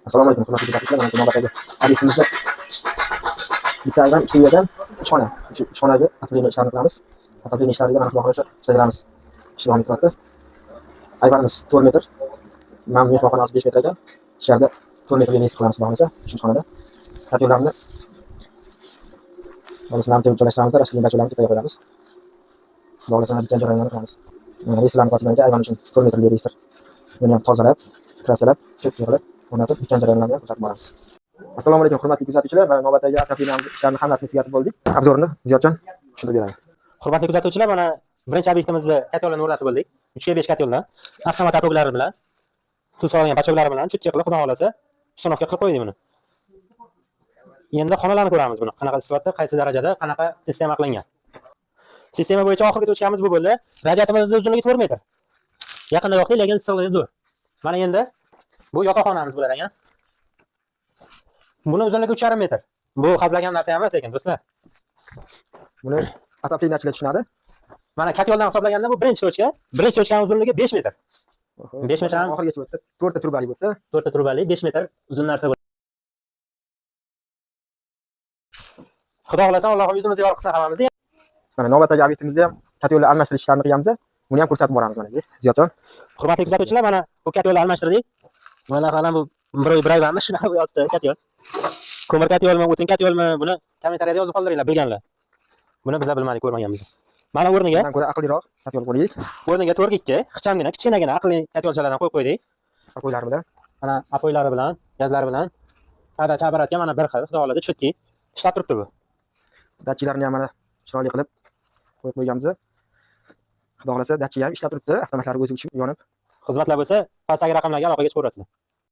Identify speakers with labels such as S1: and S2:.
S1: Assalomu alaykum, hurmatli kuzatuvchilar. Mana navbatdagi obyektimizda bitta ayvon, ikki uydan uch xona. Uch xonaga ateliye ishlarini qilamiz. Ateliye ishlariga mana Xudo xolasa ishlayveramiz. Ish davom etyapti. Ayvonimiz 4 metr. Mana mehmonxonamiz 5 metr ekan. Ichkarida 4 metr yer qilamiz Xudo xolasa. Uchinchi xonada stadionlarni namtga joylashtiramiz, rashkli bachalarni ketaga qo'yamiz. Xudo xolasa bitta joylarni qilamiz. Mana restoran qotilganiga ayvon uchun 4 metr yer. Buni ham tozalab, krasalab, cho'k qilib o'rnatib, bitta joylarni ko'rsatib boramiz. Assalomu alaykum, hurmatli kuzatuvchilar. Mana navbatdagi ateliyeamiz ishlarini hammasini tugatib bo'ldik. Obzorni Ziyodjon tushuntirib beradi.
S2: Hurmatli kuzatuvchilar, mana birinchi obyektimizni katyolni o'rnatib bo'ldik. 3 ga 5 katyoldan avtomat otoglari bilan, suv solgan bachoklari bilan cho'tka qilib, xudo xolasa, uстановка qilib qo'ydik buni. Endi xonalarni ko'ramiz buni. Qanaqa sifatda, qaysi darajada, qanaqa sistema qilingan. Sistema bo'yicha oxirgi to'chkamiz bu bo'ldi. Radiatorimizni uzunligi 4 metr. Yaqinda yo'q, lekin issiqligi zo'r. Mana endi bu yotoqxonamiz bo'lar ekan. Buni uzunligi 3,5 metr. Bu hazlagan narsa emas lekin do'stlar.
S1: Buni ataplaynachilar tushunadi.
S2: Mana katyoldan hisoblaganda bu birinchi to'chka. Birinchi to'chkaning uzunligi 5 metr. 5 metr ham
S1: oxirigacha o'tdi. 4 ta turbali bo'ldi.
S2: 4 ta turbali 5 metr uzun narsa bo'ldi. Xudo xolasa Allohim yuzimizni yorug' qilsa hammamiz.
S1: Mana navbatdagi obyektimizda ham katyollar almashtirish ishlarini qilamiz. Buni ham ko'rsatib boramiz mana. Ziyodjon.
S2: Hurmatli kuzatuvchilar, mana bu katyolni almashtirdik. Mana qalam bu biroy shunaqa bo'lyapti katyol. Ko'mir katyolmi, o'tin katyolmi, buni kommentariyada yozib qoldiringlar bilganlar. Buni biz bilmadik, ko'rmaganmiz. Mana o'rniga
S1: Bundan ko'ra aqlliroq katyol qo'ydik.
S2: O'rniga to'rgikka ixchamgina, kichkinagina aqlli katyolchalardan qo'yib qo'ydik.
S1: Apoylari bilan.
S2: Mana apoylari bilan, gazlari bilan. Hada chabaratga mana bir xil, xudo xolasa cho'tki ishlab turibdi bu.
S1: Datchilarni ham mana chiroyli qilib qo'yib qo'yganmiz. Xudo xolasa datchi ham ishlab turibdi. Avtomatlari o'zi uchun yonib.
S2: Xizmatlar bo'lsa, pastdagi raqamlarga aloqaga chiqaverasizlar.